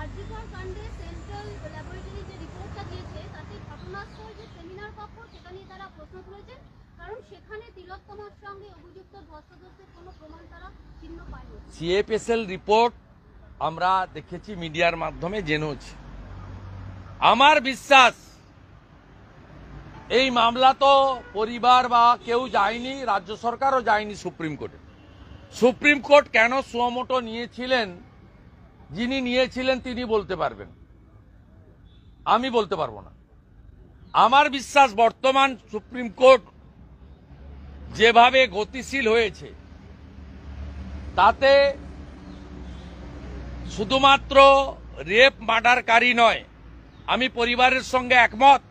আরজিকর কাণ্ডে central laboratory যে রিপোর্টটা দিয়েছে তাতে ঘটনাস্থল যে সেমিনার কক্ষ সেটা নিয়ে তারা প্রশ্ন তুলেছেন, কারণ সেখানে তিলোত্তমার সঙ্গে অভিযুক্ত ধস্তাধস্তির কোনো প্রমাণ তারা চিহ্ন পায়নি। সিএফএসএল রিপোর্ট আমরা দেখেছি, মিডিয়ার মাধ্যমে জেনেছি। আমার বিশ্বাস এই মামলা তো পরিবার বা কেউ যায়নি, রাজ্য সরকারও যায়নি সুপ্রিম কোর্টে। সুপ্রিম কোর্ট কেন সুমোটো নিয়েছিলেন, যিনি নিয়েছিলেন তিনি বলতে পারবেন, আমি বলতে পারবো না। আমার বিশ্বাস বর্তমান সুপ্রিম কোর্ট যেভাবে গতিশীল হয়েছে তাতে শুধুমাত্র রেপ মার্ডারকারী নয়, আমি পরিবারের সঙ্গে একমত,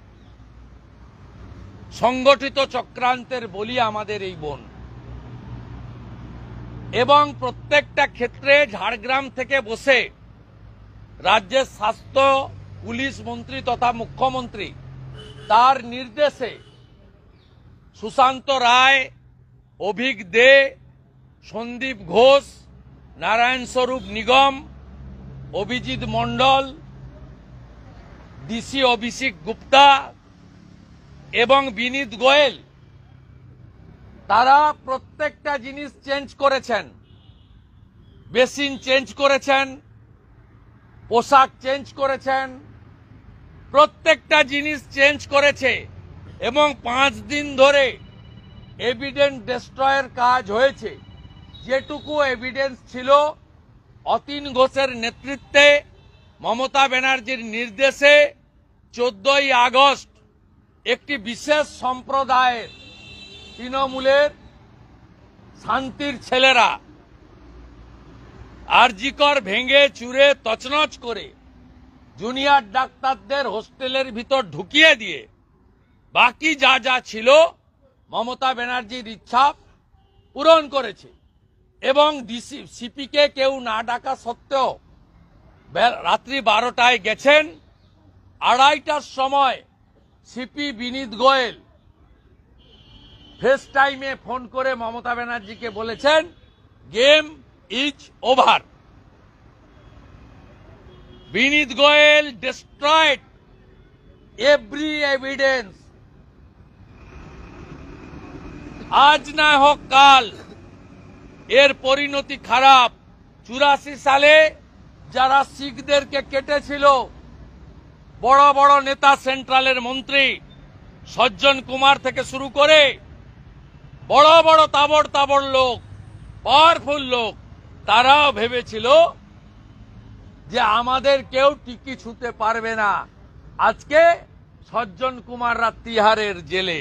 সংগঠিত চক্রান্তের বলি আমাদের এই বোন। এবং প্রত্যেকটা ক্ষেত্রে ঝাড়গ্রাম থেকে বসে রাজ্যের স্বাস্থ্য পুলিশ মন্ত্রী তথা মুখ্যমন্ত্রী তার নির্দেশে সুশান্ত রায়, অভিক দে, সন্দীপ ঘোষ, নারায়ণ স্বরূপ নিগম, অভিজিৎ মণ্ডল, ডিসি অভিষেক গুপ্তা এবং বিনীত গোয়েল, তারা প্রত্যেকটা জিনিস চেঞ্জ করেছেন। বেসিন চেঞ্জ করেছেন, পোশাক চেঞ্জ করেছেন, প্রত্যেকটা জিনিস চেঞ্জ করেছে এবং 5 দিন ধরে এভিডেন্স ডেস্ট্রয়ের কাজ হয়েছে। যেটুকু এভিডেন্স ছিল অতীন ঘোষের নেতৃত্বে মমতা ব্যানার্জির নির্দেশে 14ই আগস্ট একটি বিশেষ সম্প্রদায়ের তৃণমূলের শান্তির ছেলেরা আরজিকর ভেঙে চুরে তছনছ করে জুনিয়র ডাক্তারদের হোস্টেলের ভিতর ঢুকিয়ে দিয়ে বাকি যা যা ছিল মমতা ব্যানার্জির ইচ্ছা পূরণ করেছে। এবং সিপিকে কেউ না ডাকা সত্ত্বেও রাত্রি 12টায় গেছেন। 2:30টার সময় সিপি বিনীত গোয়েল ফেস টাইমে ফোন করে মমতা ব্যানার্জিকে বলেছেন game is over. Vineet Goel destroyed every evidence. আজ না হোক কাল এর পরিণতি খারাপ। 84 সালে যারা শিখদেরকে কেটেছিল, বড় বড় নেতা, সেন্ট্রালের মন্ত্রী সজ্জন কুমার থেকে শুরু করে বড় বড় তাবড় তাবড় লোক, পাওয়ারফুল লোক, তারাও ভেবেছিল যে আমাদের কেউ টিকি ছুঁতে পারবে না। আজকে সজ্জন কুমাররা তিহারের জেলে।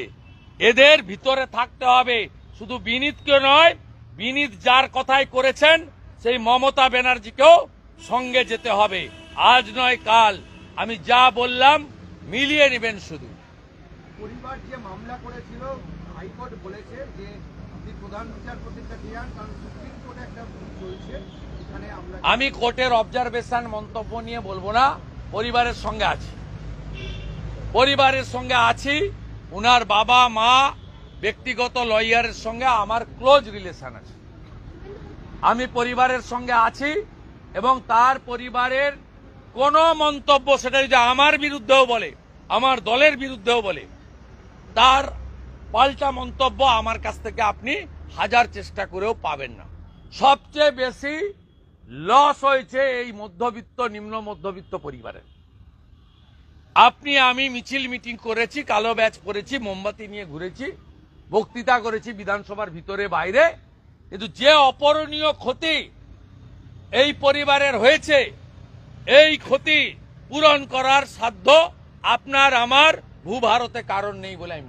এদের ভিতরে থাকতে হবে, শুধু বিনীতকে নয়, বিনীত যার কথাই করেছেন সেই মমতা ব্যানার্জিকেও সঙ্গে যেতে হবে। আজ নয় কাল। আমি যা বললাম মিলিয়ে নেবেন। শুধু পরিবার যে মামলা করেছিল, হাইকোর্ট বলেছে যে আপনি প্রধান বিচারপতির কাছে যান, কারণ সুপ্রিম কোর্টে একটা চলছে। এখানে আমি কোর্টের অবজারভেশন মন্তব্য নিয়ে বলবো না। পরিবারের সঙ্গে আছি, পরিবারের সঙ্গে আছি। উনার বাবা মা, ব্যক্তিগত লয়ারের সঙ্গে আমার ক্লোজ রিলেশন আছে। আমি পরিবারের সঙ্গে আছি এবং তার পরিবারের কোন মন্তব্য, সেটা যদি আমার বিরুদ্ধেও বলে, আমার দলের বিরুদ্ধেও বলে, তার পাল্টা মন্তব্য আমার কাছ থেকে আপনি 1000 চেষ্টা করেও পাবেন না। সবচেয়ে বেশি লস হয়েছে এই মধ্যবিত্ত, নিম্ন মধ্যবিত্ত পরিবারের। আপনি আমি মিছিল মিটিং করেছি, কালো ব্যাচ করেছি, মোমবাতি নিয়ে ঘুরেছি, বক্তৃতা করেছি বিধানসভার ভিতরে বাইরে, কিন্তু যে অপূরণীয় ক্ষতি এই পরিবারের হয়েছে, এই ক্ষতি পূরণ করার সাধ্য আপনার আমার ভূভারতে কারণ নেই বলে আমি